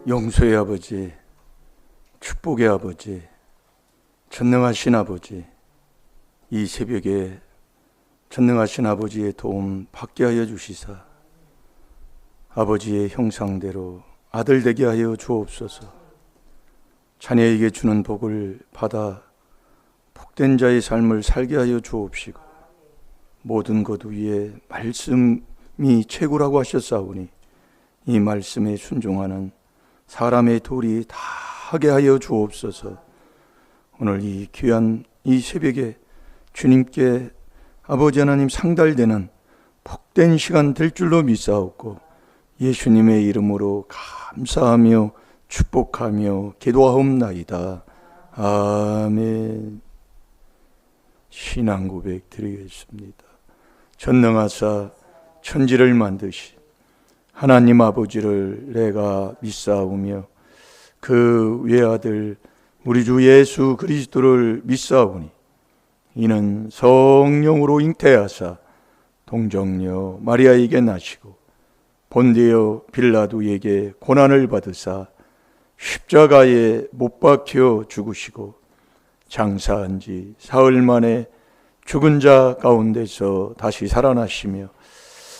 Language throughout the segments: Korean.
용서의 아버지, 축복의 아버지, 전능하신 아버지, 이 새벽에 전능하신 아버지의 도움 받게 하여 주시사 아버지의 형상대로 아들 되게 하여 주옵소서. 자녀에게 주는 복을 받아 복된 자의 삶을 살게 하여 주옵시고, 모든 것 위에 말씀이 최고라고 하셨사오니 이 말씀에 순종하는 사람의 도리 다 하게 하여 주옵소서. 오늘 이 귀한 이 새벽에 주님께 아버지 하나님 상달되는 복된 시간 될 줄로 믿사옵고, 예수님의 이름으로 감사하며 축복하며 기도하옵나이다. 아멘. 신앙 고백 드리겠습니다. 전능하사 천지를 만드신 하나님 아버지를 내가 믿사오며 그 외아들 우리 주 예수 그리스도를 믿사오니 이는 성령으로 잉태하사 동정녀 마리아에게 나시고 본디오 빌라도에게 고난을 받으사 십자가에 못 박혀 죽으시고 장사한 지 사흘 만에 죽은 자 가운데서 다시 살아나시며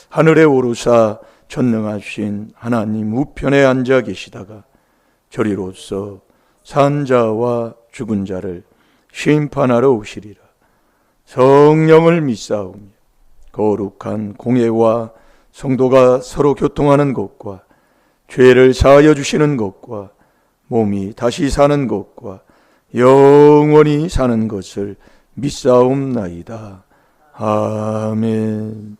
하늘에 오르사 전능하신 하나님 우편에 앉아 계시다가 저리로서 산 자와 죽은 자를 심판하러 오시리라. 성령을 믿사오며 거룩한 공회와 성도가 서로 교통하는 것과 죄를 사하여 주시는 것과 몸이 다시 사는 것과 영원히 사는 것을 믿사옵나이다. 아멘.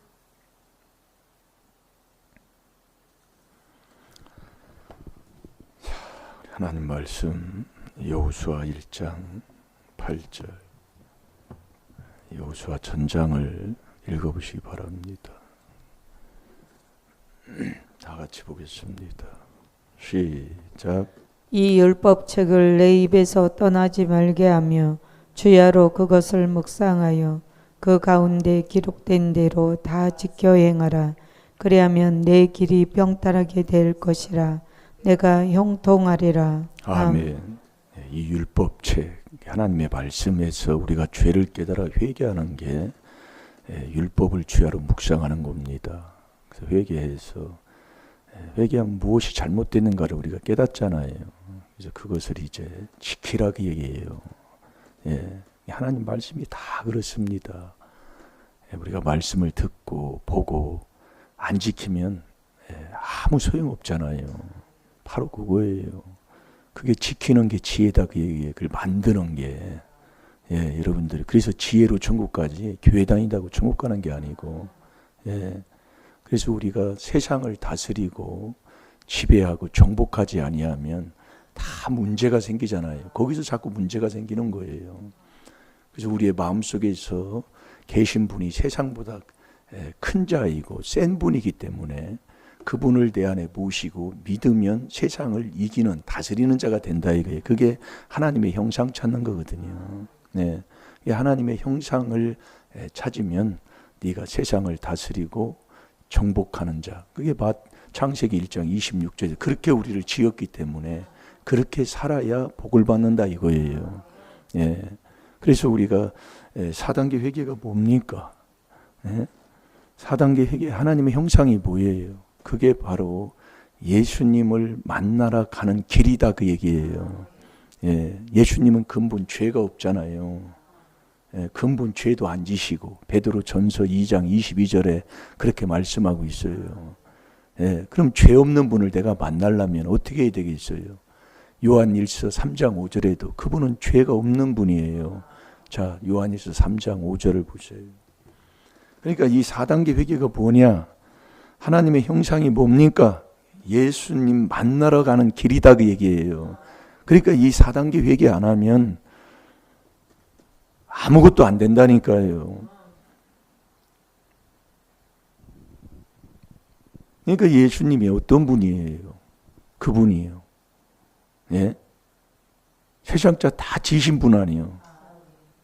하나님 말씀 여호수아 1장 8절, 여호수아 전장을 읽어보시기 바랍니다. 다 같이 보겠습니다. 시작. 이 율법책을 내 입에서 떠나지 말게 하며 주야로 그것을 묵상하여 그 가운데 기록된 대로 다 지켜 행하라. 그리하면 내 길이 병따르게 될 것이라. 내가 형통하리라. 아멘. 이 율법책, 하나님의 말씀에서 우리가 죄를 깨달아 회개하는 게 율법을 주야로 묵상하는 겁니다. 그래서 회개하면 무엇이 잘못됐는가를 우리가 깨닫잖아요. 그래서 그것을 이제 지키라 그 얘기예요. 하나님 말씀이 다 그렇습니다. 우리가 말씀을 듣고 보고 안 지키면 아무 소용없잖아요. 바로 그거예요. 그게 지키는 게 지혜다 그 얘기예요. 그걸 만드는 게. 여러분들이 그래서 지혜로 천국 가지 교회 다닌다고 천국 가는 게 아니고, 그래서 우리가 세상을 다스리고 지배하고 정복하지 아니하면 다 문제가 생기잖아요. 거기서 자꾸 문제가 생기는 거예요. 그래서 우리의 마음속에서 계신 분이 세상보다 큰 자이고 센 분이기 때문에 그분을 내 안에 모시고 믿으면 세상을 이기는 다스리는 자가 된다 이거예요. 그게 하나님의 형상 찾는 거거든요. 하나님의 형상을 찾으면 네가 세상을 다스리고 정복하는 자. 그게 창세기 1장 26절에 그렇게 우리를 지었기 때문에 그렇게 살아야 복을 받는다 이거예요. 그래서 우리가 4단계 회개가 뭡니까? 4단계 회개 하나님의 형상이 뭐예요? 그게 바로 예수님을 만나러 가는 길이다 그 얘기예요. 예수님은 근본 죄가 없잖아요. 근본 죄도 안 지시고 베드로 전서 2장 22절에 그렇게 말씀하고 있어요. 그럼 죄 없는 분을 내가 만나려면 어떻게 해야 되겠어요? 요한일서 3장 5절에도 그분은 죄가 없는 분이에요. 자, 요한일서 3장 5절을 보세요. 그러니까 이 4단계 회개가 뭐냐? 하나님의 형상이 뭡니까? 예수님 만나러 가는 길이다 그 얘기예요. 그러니까 이 4단계 회개 안 하면 아무것도 안 된다니까요. 그러니까 예수님이 어떤 분이에요? 그분이에요. 세상자 다 지신 분 아니에요.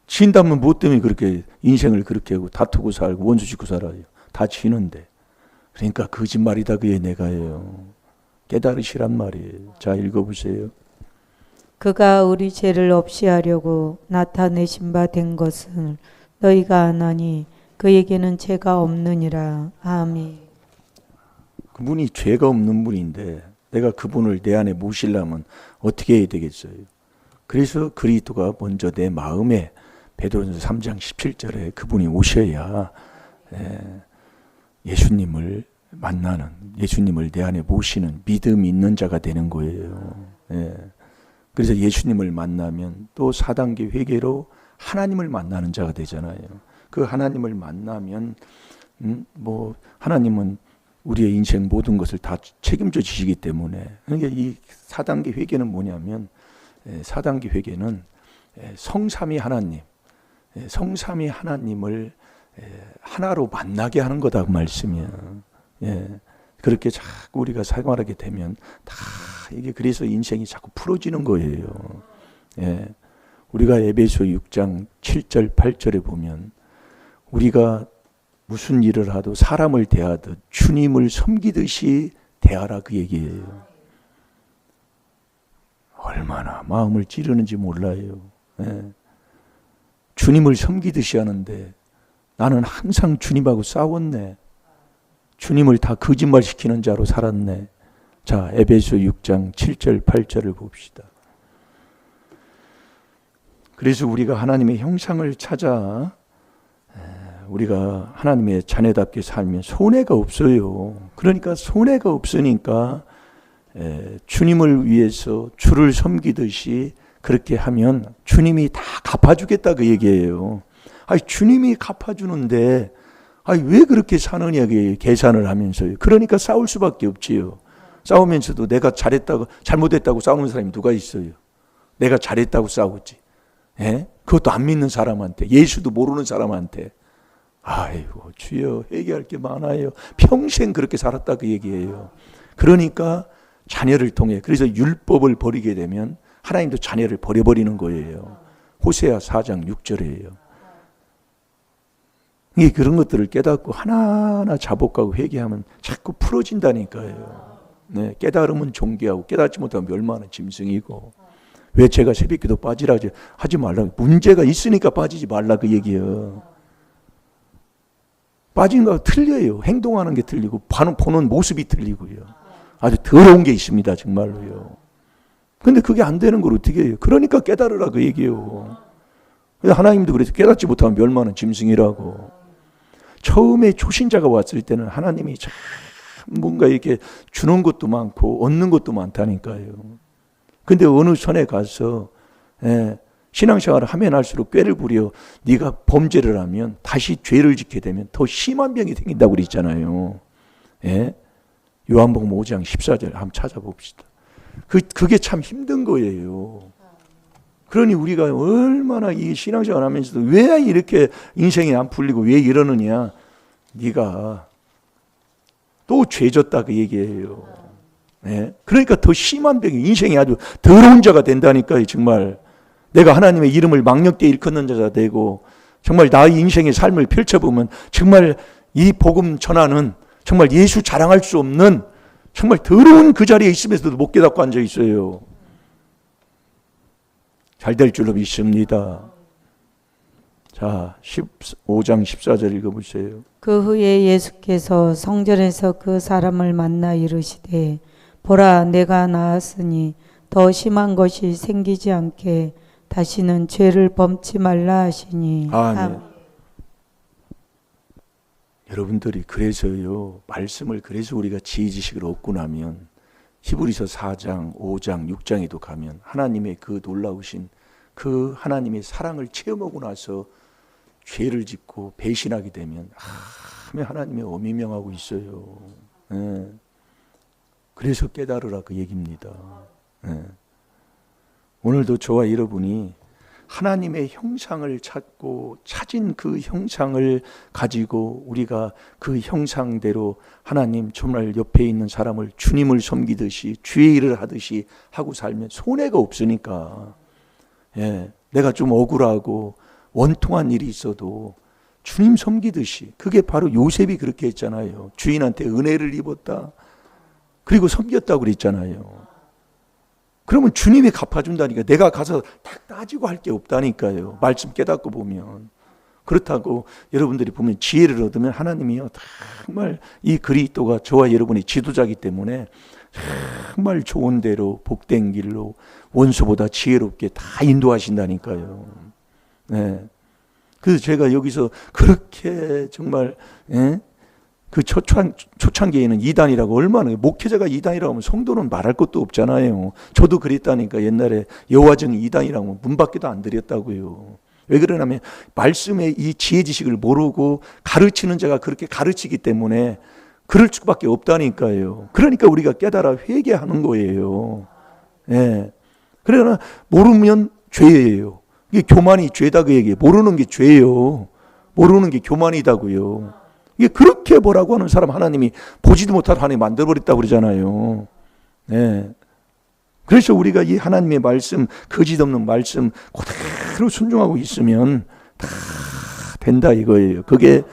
진다면 뭐 때문에 그렇게 인생을 그렇게 하고 다투고 살고 원수 짓고 살아요. 다 지는데. 그러니까 거짓말이다 그게 내가 해요. 깨달으시란 말이에요. 자, 읽어보세요. 그가 우리 죄를 없이 하려고 나타내신 바 된 것을 너희가 아나니 그에게는 죄가 없느니라. 아멘. 그분이 죄가 없는 분인데 내가 그분을 내 안에 모시려면 어떻게 해야 되겠어요? 그래서 그리스도가 먼저 내 마음에 베드로전서 3장 17절에 그분이 오셔야 예수님을 만나는, 예수님을 내 안에 모시는 믿음이 있는 자가 되는 거예요. 그래서 예수님을 만나면 또 4단계 회개로 하나님을 만나는 자가 되잖아요. 그 하나님을 만나면 하나님은 우리의 인생 모든 것을 다 책임져 주시기 때문에, 그러니까 이 4단계 회개는 뭐냐면 4단계 회개는 성삼위 하나님, 성삼위 하나님을 하나로 만나게 하는 거다 그 말씀이야. 그렇게 자꾸 우리가 생활하게 되면 다 이게 그래서 인생이 자꾸 풀어지는 거예요. 우리가 에베소 6장 7절 8절에 보면 우리가 무슨 일을 하도 사람을 대하듯 주님을 섬기듯이 대하라 그 얘기예요. 얼마나 마음을 찌르는지 몰라요. 주님을 섬기듯이 하는데 나는 항상 주님하고 싸웠네. 주님을 다 거짓말시키는 자로 살았네. 자, 에베소 6장 7절 8절을 봅시다. 그래서 우리가 하나님의 형상을 찾아 우리가 하나님의 자녀답게 살면 손해가 없어요. 그러니까 손해가 없으니까 주님을 위해서 주를 섬기듯이 그렇게 하면 주님이 다 갚아주겠다 그 얘기예요. 아니 주님이 갚아주는데 아니 왜 그렇게 사느냐 계산을 하면서요. 그러니까 싸울 수밖에 없지요. 싸우면서도 내가 잘했다고 잘못했다고 싸우는 사람이 누가 있어요. 내가 잘했다고 싸우지. 그것도 안 믿는 사람한테, 예수도 모르는 사람한테. 아이고 주여 회개할 게 많아요. 평생 그렇게 살았다 그 얘기예요. 그러니까 자녀를 통해, 그래서 율법을 버리게 되면 하나님도 자녀를 버려버리는 거예요. 호세아 4장 6절이에요. 이게 그런 것들을 깨닫고 하나하나 자복하고 회개하면 자꾸 풀어진다니까요. 깨달으면 존귀하고 깨닫지 못하면 멸망하는 짐승이고. 왜 제가 새벽기도 빠지라 하지 말라고, 문제가 있으니까 빠지지 말라 그 얘기예요. 빠진 거 틀려요. 행동하는 게 틀리고 보는 모습이 틀리고요. 아주 더러운 게 있습니다 정말로요. 근데 그게 안 되는 걸 어떻게 해요? 그러니까 깨달으라 그 얘기예요. 하나님도 그래서 깨닫지 못하면 멸망하는 짐승이라고. 처음에 초신자가 왔을 때는 하나님이 참 뭔가 이렇게 주는 것도 많고 얻는 것도 많다니까요. 근데 어느 선에 가서 신앙생활을 하면 할수록 꾀를 부려 네가 범죄를 하면 다시 죄를 짓게 되면 더 심한 병이 생긴다고 그랬잖아요. 요한복음 5장 14절 한번 찾아봅시다. 그게 참 힘든 거예요. 그러니 우리가 얼마나 이 신앙생활 하면서도 왜 이렇게 인생이 안 풀리고 왜 이러느냐. 네가 또 죄졌다 그 얘기예요. 그러니까 더 심한 병이, 인생이 아주 더러운 자가 된다니까요. 정말 내가 하나님의 이름을 망령되이 일컫는 자가 되고, 정말 나의 인생의 삶을 펼쳐보면 정말 이 복음 전하는 정말 예수 자랑할 수 없는 정말 더러운 그 자리에 있으면서도 못 깨닫고 앉아 있어요. 잘 될 줄로 믿습니다. 자, 15장 14절 읽어보세요. 그 후에 예수께서 성전에서 그 사람을 만나 이르시되 보라 내가 나았으니 더 심한 것이 생기지 않게 다시는 죄를 범치 말라 하시니. 아멘. 여러분들이 그래서요, 말씀을 그래서 우리가 지혜지식을 얻고 나면 히브리서 4장, 5장, 6장에도 가면 하나님의 그 놀라우신 그 하나님의 사랑을 체험하고 나서 죄를 짓고 배신하게 되면 하나님의 엄히 명하고 있어요. 그래서 깨달으라 그 얘기입니다. 오늘도 저와 여러분이 하나님의 형상을 찾고 찾은 그 형상을 가지고 우리가 그 형상대로 하나님 정말 옆에 있는 사람을 주님을 섬기듯이 주의 일을 하듯이 하고 살면 손해가 없으니까. 내가 좀 억울하고 원통한 일이 있어도 주님 섬기듯이, 그게 바로 요셉이 그렇게 했잖아요. 주인한테 은혜를 입었다. 그리고 섬겼다고 그랬잖아요. 그러면 주님이 갚아준다니까. 내가 가서 딱 따지고 할 게 없다니까요. 말씀 깨닫고 보면. 그렇다고 여러분들이 보면 지혜를 얻으면 하나님이요 정말 이 그리스도가 저와 여러분의 지도자이기 때문에 정말 좋은 대로 복된 길로 원수보다 지혜롭게 다 인도하신다니까요. 네. 그래서 제가 여기서 그렇게 정말 그 초창기에는 이단이라고 얼마나 목회자가 이단이라고 하면 성도는 말할 것도 없잖아요. 저도 그랬다니까. 옛날에 여호와증이 이단이라고 하면 문 밖에도 안 들였다고요. 왜 그러냐면 말씀의 이 지혜 지식을 모르고 가르치는 자가 그렇게 가르치기 때문에 그럴 수밖에 없다니까요. 그러니까 우리가 깨달아 회개하는 거예요. 예. 그러나 모르면 죄예요. 이게 교만이 죄다 그 얘기예요. 모르는 게 죄예요. 모르는 게 교만이다고요. 이게 그렇게 뭐라고 하는 사람 하나님이 보지도 못할 하나님 만들어버렸다고 그러잖아요. 예. 그래서 우리가 이 하나님의 말씀, 거짓 없는 말씀 그대로 순종하고 있으면 다 된다 이거예요. 그게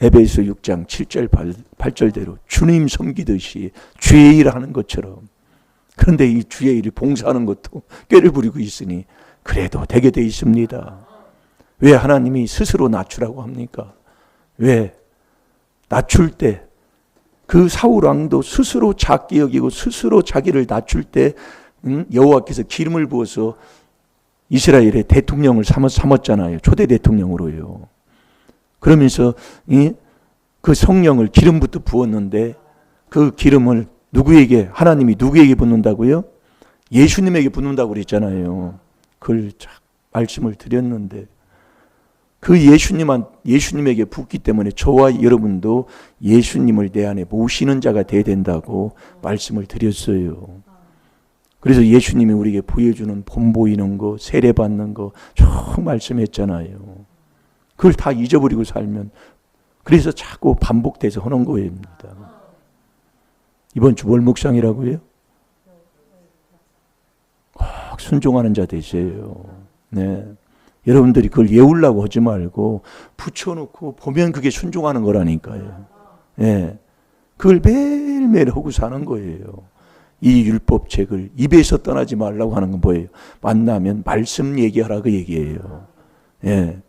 에베소 6장 7절 8절대로 주님 섬기듯이 주의 일을 하는 것처럼. 그런데 이 주의 일을 봉사하는 것도 꾀를 부리고 있으니 그래도 되게 돼 있습니다. 왜 하나님이 스스로 낮추라고 합니까? 왜? 낮출 때 그 사울 왕도 스스로 작게 여기고 스스로 자기를 낮출 때 여호와께서 기름을 부어서 이스라엘의 대통령을 삼았잖아요. 초대 대통령으로요. 그러면서 그 성령을 기름부터 부었는데 그 기름을 누구에게, 하나님이 누구에게 붓는다고요? 예수님에게 붓는다고 그랬잖아요. 그걸 말씀을 드렸는데 그 예수님에게 붓기 때문에 저와 여러분도 예수님을 내 안에 모시는 자가 돼야 된다고 말씀을 드렸어요. 그래서 예수님이 우리에게 보여주는 본 보이는 거, 세례 받는 거 쭉 말씀했잖아요. 그걸 다 잊어버리고 살면 그래서 자꾸 반복돼서 하는 거입니다. 이번 주 월묵상이라고요? 순종하는 자 되세요. 네. 여러분들이 그걸 외우려고 하지 말고 붙여놓고 보면 그게 순종하는 거라니까요. 예. 그걸 매일매일 하고 사는 거예요. 이 율법책을 입에서 떠나지 말라고 하는 건 뭐예요? 만나면 말씀 얘기하라 그 얘기예요. 예.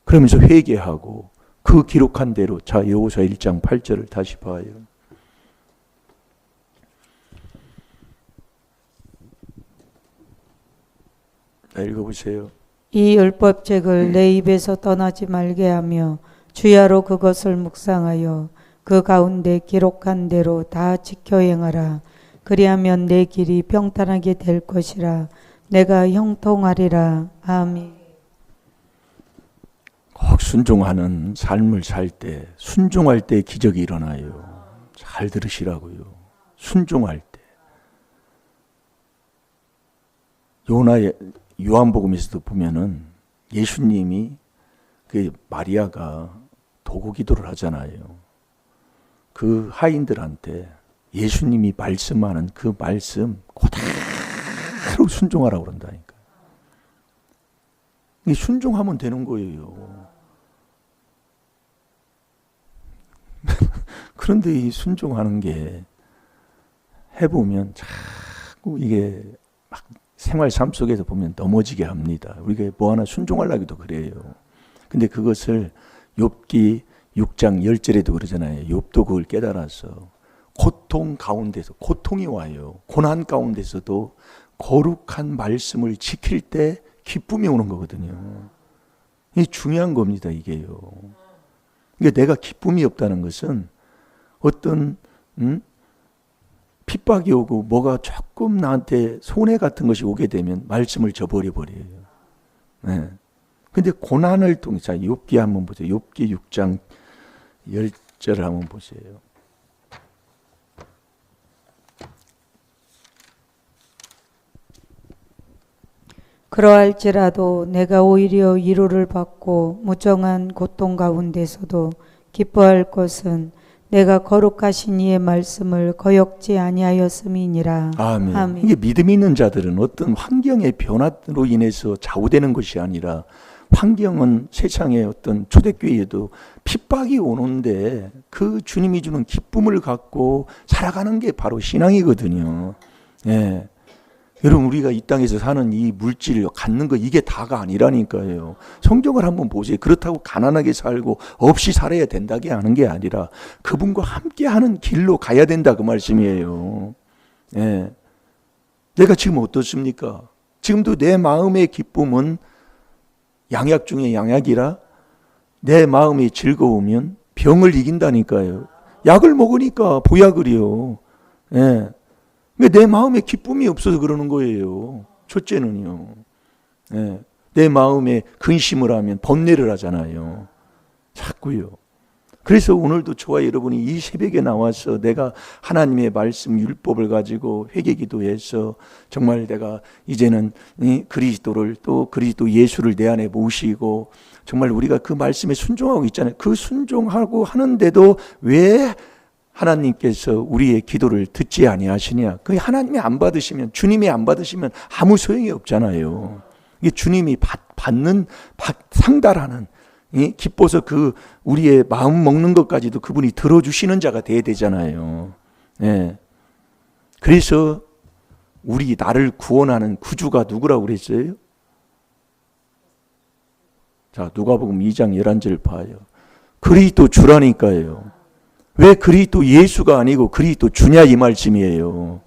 그러면서 회개하고 그 기록한 대로 자 여호수아 1장 8절을 다시 봐요. 읽어보세요. 이 율법책을 내 입에서 떠나지 말게 하며 주야로 그것을 묵상하여 그 가운데 기록한 대로 다 지켜 행하라. 그리하면 내 길이 평탄하게 될 것이라. 내가 형통하리라. 아멘. 꼭 순종하는 삶을 살 때, 순종할 때 기적이 일어나요. 잘 들으시라고요. 순종할 때. 요한복음에서도 보면은 예수님이 그 마리아가 도구 기도를 하잖아요. 그 하인들한테 예수님이 말씀하는 그 말씀 그대로 순종하라고 그런다니까. 순종하면 되는 거예요. 그런데 이 순종하는 게 해보면 자꾸 이게 막 생활 삶 속에서 보면 넘어지게 합니다. 우리가 뭐 하나 순종하려고도 그래요. 근데 그것을 욥기 6장 10절에도 그러잖아요. 욥도 그걸 깨달아서 고통 가운데서 고통이 와요. 고난 가운데서도 거룩한 말씀을 지킬 때 기쁨이 오는 거거든요. 이게 중요한 겁니다. 이게요. 그러니까 내가 기쁨이 없다는 것은 어떤 핍박이 오고 뭐가 조금 나한테 손해 같은 것이 오게 되면 말씀을 저버려버려요. 네. 근데 고난을 통해서 욥기 한번 보세요. 욥기 6장 10절을 한번 보세요. 그러할지라도 내가 오히려 위로를 받고 무정한 고통 가운데서도 기뻐할 것은 내가 거룩하신 이의 말씀을 거역지 아니하였음이니라. 아멘. 아멘. 이게 믿음이 있는 자들은 어떤 환경의 변화로 인해서 좌우되는 것이 아니라 환경은 세상의 어떤 초대교회에도 핍박이 오는데 그 주님이 주는 기쁨을 갖고 살아가는 게 바로 신앙이거든요. 예. 여러분, 우리가 이 땅에서 사는 이 물질을 갖는 거 이게 다가 아니라니까요. 성경을 한번 보세요. 그렇다고 가난하게 살고 없이 살아야 된다게 하는 게 아니라 그분과 함께하는 길로 가야 된다, 그 말씀이에요. 예. 내가 지금 어떻습니까? 지금도 내 마음의 기쁨은 양약 중에 양약이라 내 마음이 즐거우면 병을 이긴다니까요. 약을 먹으니까 보약을이요. 예. 내 마음에 기쁨이 없어서 그러는 거예요. 첫째는요. 예. 내 마음에 근심을 하면 번뇌를 하잖아요. 자꾸요. 그래서 오늘도 저와 여러분이 이 새벽에 나와서 내가 하나님의 말씀 율법을 가지고 회개기도해서 정말 내가 이제는 그리스도를 또 그리스도 예수를 내 안에 모시고 정말 우리가 그 말씀에 순종하고 있잖아요. 그 순종하고 하는데도 왜 하나님께서 우리의 기도를 듣지 아니하시냐? 그 하나님이 안 받으시면, 주님이 안 받으시면 아무 소용이 없잖아요. 이게 주님이 받는 상달하는, 기뻐서 그 우리의 마음 먹는 것까지도 그분이 들어주시는 자가 돼야 되잖아요. 예. 그래서 나를 구원하는 구주가 누구라고 그랬어요? 자, 누가복음 2장 11절 봐요. 그리스도 주라니까요. 왜 그리스도 예수가 아니고 그리스도 주냐, 이 말씀이에요.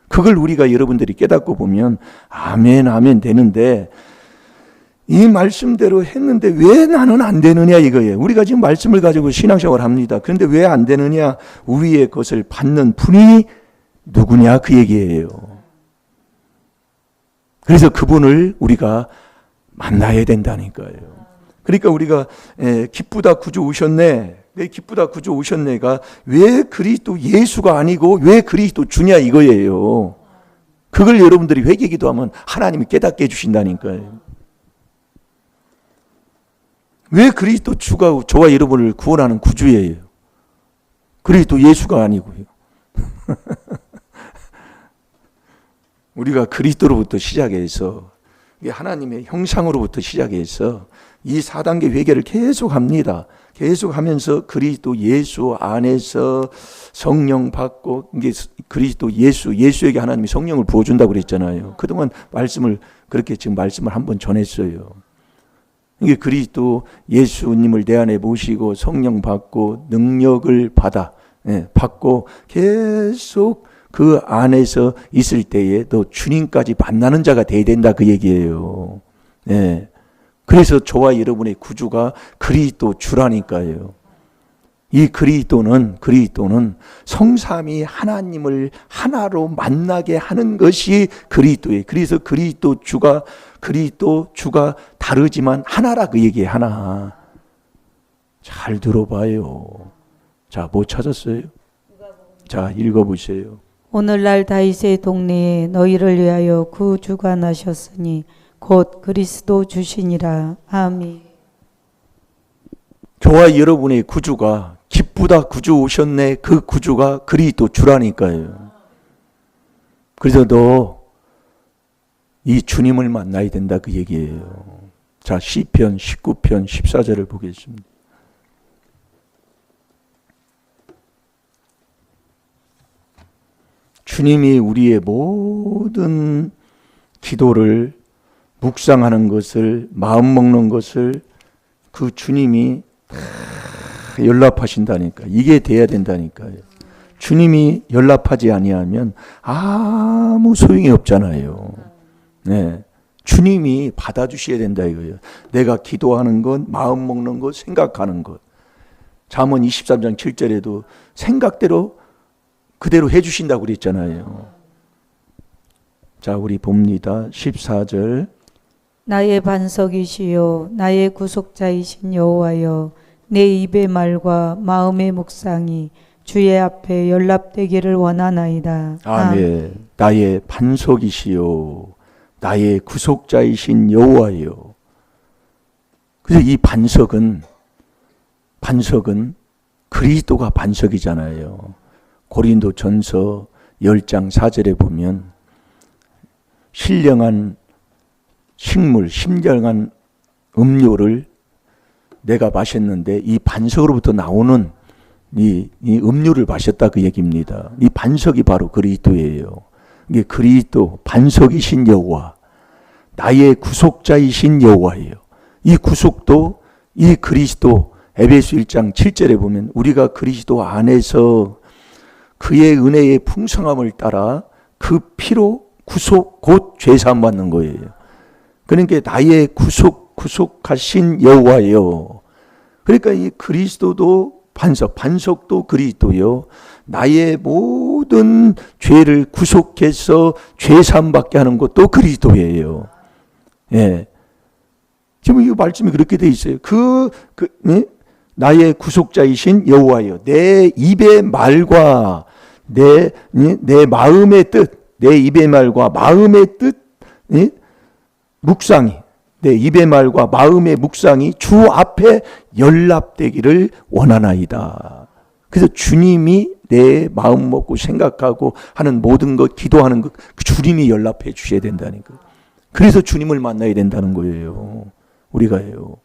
그걸 우리가 여러분들이 깨닫고 보면 아멘 아멘 되는데, 이 말씀대로 했는데 왜 나는 안 되느냐 이거예요. 우리가 지금 말씀을 가지고 신앙생활을 합니다. 그런데 왜 안 되느냐? 우리의 것을 받는 분이 누구냐, 그 얘기예요. 그래서 그분을 우리가 만나야 된다니까요. 그러니까 우리가 기쁘다 구주 오셨네, 왜 기쁘다 구주 오셨네가 왜 그리스도 예수가 아니고 왜 그리스도 주냐 이거예요. 그걸 여러분들이 회개기도하면 하나님이 깨닫게 해주신다니까요. 왜 그리스도 주가 저와 여러분을 구원하는 구주예요. 그리스도 예수가 아니고요. 우리가 그리스도로부터 시작해서 하나님의 형상으로부터 시작해서 이 4단계 회개를 계속 합니다. 계속 하면서 그리스도 예수 안에서 성령 받고, 이게 그리스도 예수에게 하나님이 성령을 부어준다고 그랬잖아요. 그동안 그렇게 지금 말씀을 한번 전했어요. 이게 그리스도 예수님을 내 안에 모시고 성령 받고 능력을 받고 계속 그 안에서 있을 때에 또 주님까지 만나는 자가 돼야 된다, 그 얘기예요. 네. 그래서 저와 여러분의 구주가 그리스도 주라니까요. 이 그리스도는 성삼위 하나님을 하나로 만나게 하는 것이 그리스도예요. 그래서 그리스도 주가 다르지만 하나라, 그 얘기예요. 하나. 잘 들어봐요. 자, 뭐 찾았어요? 자, 읽어보세요. 오늘날 다윗의 동네에 너희를 위하여 구주가 나셨으니 곧 그리스도 주시니라. 아멘. 저와 여러분의 구주가 기쁘다 구주 오셨네, 그 구주가 그리스도 주라니까요. 그래서 너 이 주님을 만나야 된다, 그 얘기예요. 자, 시편 19편 14절을 보겠습니다. 주님이 우리의 모든 기도를 묵상하는 것을, 마음 먹는 것을 그 주님이 연락하신다니까. 이게 돼야 된다니까요. 주님이 연락하지 아니하면 아무 소용이 없잖아요. 네. 주님이 받아주셔야 된다 이거예요. 내가 기도하는 것, 마음 먹는 것, 생각하는 것. 잠언 23장 7절에도 생각대로 그대로 해주신다고 그랬잖아요. 자, 우리 봅니다. 14절. 나의 반석이시요 나의 구속자이신 여호와여, 내 입의 말과 마음의 묵상이 주의 앞에 연락되기를 원하나이다. 아멘. 나의 반석이시요 나의 구속자이신 여호와여. 그래서 이 반석은 그리스도가 반석이잖아요. 고린도전서 10장 4절에 보면 신령한 식물, 신령한 음료를 내가 마셨는데 이 반석으로부터 나오는 이 음료를 마셨다 그 얘기입니다. 이 반석이 바로 그리스도예요. 이게 그리스도 반석이신 여호와, 나의 구속자이신 여호와예요. 이 구속도 이 그리스도 에베소 1장 7절에 보면 우리가 그리스도 안에서 그의 은혜의 풍성함을 따라 그 피로 구속 곧 죄사함 받는 거예요. 그러니까 나의 구속하신 여호와예요. 그러니까 이 그리스도도 반석도 그리스도요. 나의 모든 죄를 구속해서 죄사함 받게 하는 것도 그리스도예요. 예. 지금 이 말씀이 그렇게 돼 있어요. 나의 구속자이신 여호와여, 내 입의 말과 내 마음의 뜻, 내 입의 말과 마음의 뜻, 묵상이, 내 입의 말과 마음의 묵상이 주 앞에 연락되기를 원하나이다. 그래서 주님이 내 마음 먹고 생각하고 하는 모든 것, 기도하는 것, 그 주님이 연락해 주셔야 된다는 거예요. 그래서 주님을 만나야 된다는 거예요. 우리가요.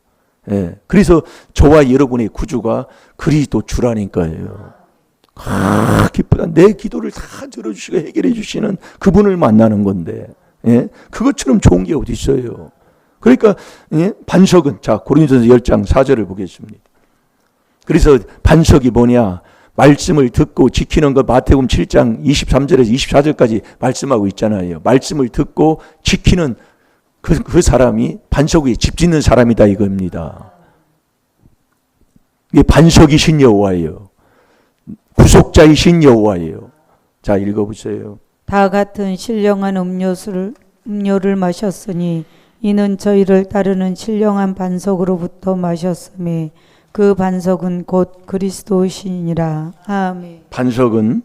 예. 그래서 저와 여러분의 구주가 그리스도 주라니까요. 기쁘다. 내 기도를 다 들어주시고 해결해 주시는 그분을 만나는 건데, 예. 그것처럼 좋은 게 어디 있어요. 그러니까 예? 반석은, 자 고린도서 10장 4절을 보겠습니다. 그래서 반석이 뭐냐? 말씀을 듣고 지키는 것, 마태복음 7장 23절에서 24절까지 말씀하고 있잖아요. 말씀을 듣고 지키는 그 사람이 반석 위에 집 짓는 사람이다 이겁니다. 이게 반석이신 여호와예요. 구속자이신 여호와예요. 자 읽어보세요. 다 같은 신령한 음료를 마셨으니 이는 저희를 따르는 신령한 반석으로부터 마셨음에 그 반석은 곧 그리스도시니라. 아멘. 반석은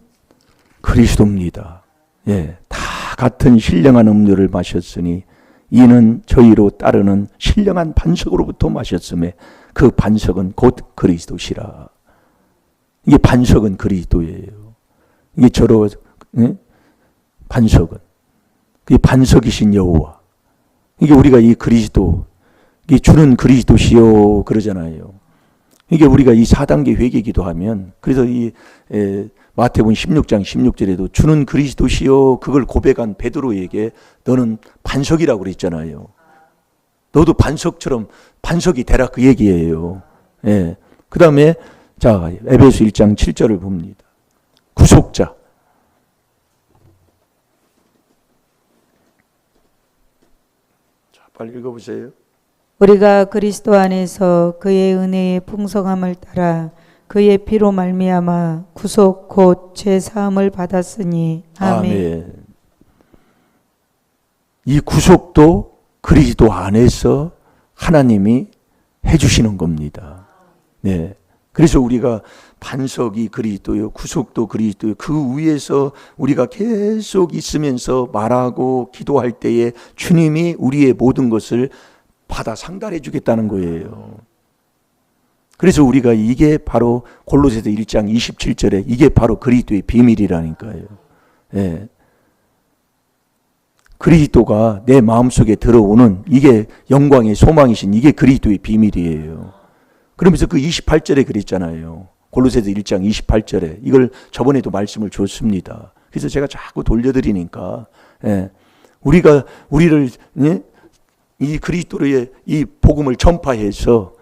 그리스도입니다. 예, 다 같은 신령한 음료를 마셨으니 이는 저희로 따르는 신령한 반석으로부터 마셨음에 그 반석은 곧 그리스도시라. 이게 반석은 그리스도예요. 이게 저로 반석은 이 반석이신 여호와. 이게 우리가 이 그리스도, 이 주는 그리스도시요 그러잖아요. 이게 우리가 이 4단계 회개기도 하면, 그래서 이 마태복음 16장 16절에도 주는 그리스도시요 그걸 고백한 베드로에게 너는 반석이라고 그랬잖아요. 너도 반석처럼 반석이 되라 그 얘기예요. 예. 그 다음에 자 에베소 1장 7절을 봅니다. 구속자. 자 빨리 읽어보세요. 우리가 그리스도 안에서 그의 은혜의 풍성함을 따라 그의 피로 말미암아 구속 곧 죄 사함을 받았으니 아멘. 아멘. 이 구속도 그리스도 안에서 하나님이 해주시는 겁니다. 네. 그래서 우리가 반석이 그리스도요, 구속도 그리스도요. 그 위에서 우리가 계속 있으면서 말하고 기도할 때에 주님이 우리의 모든 것을 받아 상달해 주겠다는 거예요. 그래서 우리가 이게 바로 골로새서 1장 27절에 이게 바로 그리스도의 비밀이라니까요. 예. 그리스도가 내 마음속에 들어오는 이게 영광의 소망이신 이게 그리스도의 비밀이에요. 그러면서 그 28절에 그랬잖아요. 골로새서 1장 28절에 이걸 저번에도 말씀을 줬습니다. 그래서 제가 자꾸 돌려드리니까 예. 우리를 예? 이 그리스도의 이 복음을 전파해서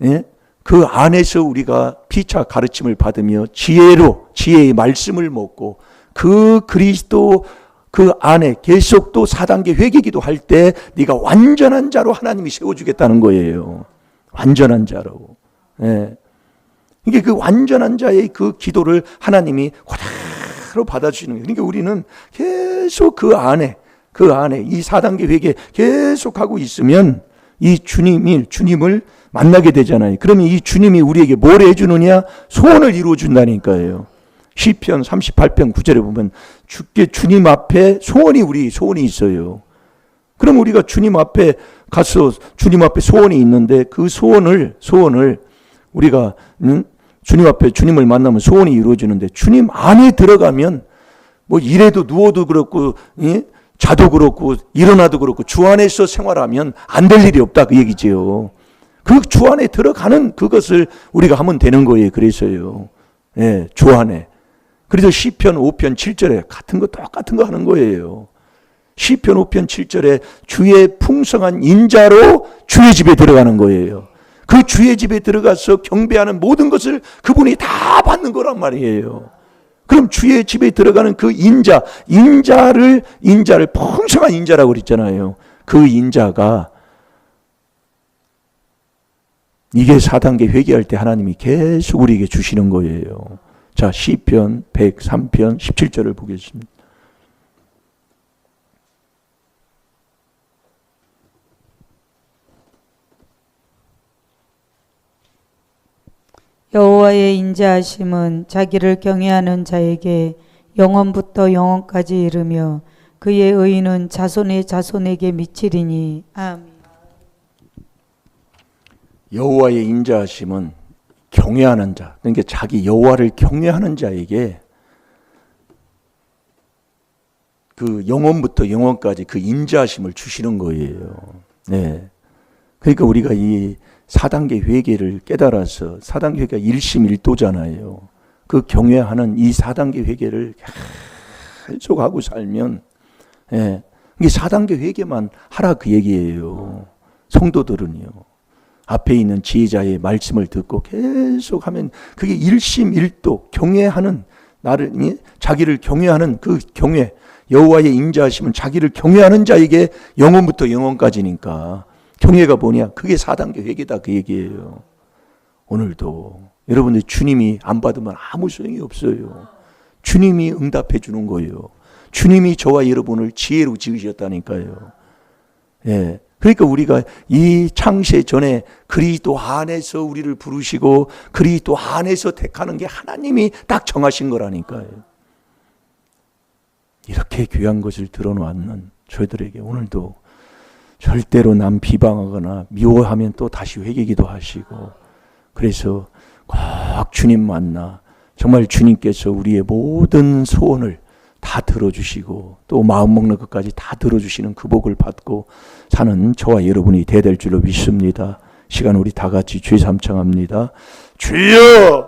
예? 그 안에서 우리가 피차 가르침을 받으며 지혜의 말씀을 먹고 그 그리스도 그 안에 계속 또 4단계 회개기도 할 때 네가 완전한 자로 하나님이 세워주겠다는 거예요. 완전한 자로. 예. 이게 그 완전한 자의 그 기도를 하나님이 그대로 받아주시는 거예요. 그러니까 우리는 계속 그 안에 이 4단계 회개 계속 하고 있으면 이 주님을 만나게 되잖아요. 그러면 이 주님이 우리에게 뭘 해주느냐? 소원을 이루어준다니까요. 시편 38편 9절에 보면 주님 앞에 소원이 있어요. 그럼 우리가 주님 앞에 가서 주님 앞에 소원이 있는데 그 소원을 우리가 주님 앞에 주님을 만나면 소원이 이루어지는데 주님 안에 들어가면 뭐 이래도 누워도 그렇고 자도 그렇고 일어나도 그렇고 주 안에서 생활하면 안 될 일이 없다 그 얘기지요. 그 주 안에 들어가는 그것을 우리가 하면 되는 거예요. 그래서요. 예, 주 안에. 그래서 시편 5편 7절에 같은 거 똑같은 거 하는 거예요. 시편 5편 7절에 주의 풍성한 인자로 주의 집에 들어가는 거예요. 그 주의 집에 들어가서 경배하는 모든 것을 그분이 다 받는 거란 말이에요. 그럼 주의 집에 들어가는 그 인자를 풍성한 인자라고 그랬잖아요. 그 인자가 이게 4단계 회개할 때 하나님이 계속 우리에게 주시는 거예요. 자, 시편 103편 17절을 보겠습니다. 여호와의 인자하심은 자기를 경외하는 자에게 영원부터 영원까지 이르며 그의 의인은 자손의 자손에게 미치리니. 아멘. 여호와의 인자하심은 경외하는 자, 그러니까 자기 여호와를 경외하는 자에게 그 영원부터 영원까지 그 인자하심을 주시는 거예요. 네. 그러니까 우리가 이 4단계 회개를 깨달아서 4단계 회개가 일심일도잖아요. 그 경외하는 이 4단계 회개를 계속 하고 살면, 예, 이게 4단계 회개만 하라 그 얘기예요. 성도들은요. 앞에 있는 지혜자의 말씀을 듣고 계속 하면 그게 일심일도 경외하는 나를 자기를 경외하는 그 경외, 여호와의 인자하심은 자기를 경외하는 자에게 영원부터 영원까지니까 경외가 뭐냐? 그게 4단계 회개다 그 얘기예요. 오늘도 여러분들 주님이 안 받으면 아무 소용이 없어요. 주님이 응답해 주는 거예요. 주님이 저와 여러분을 지혜로 지으셨다니까요. 예. 그러니까 우리가 이 창세 전에 그리스도 안에서 우리를 부르시고 그리스도 안에서 택하는 게 하나님이 딱 정하신 거라니까요. 이렇게 귀한 것을 들어놓는 저희들에게 오늘도 절대로 남 비방하거나 미워하면 또 다시 회개기도 하시고, 그래서 꼭 주님 만나 정말 주님께서 우리의 모든 소원을 다 들어주시고 또 마음 먹는 것까지 다 들어주시는 그 복을 받고 사는 저와 여러분이 되될 줄로 믿습니다. 시간 우리 다 같이 주의 삼창합니다. 주여!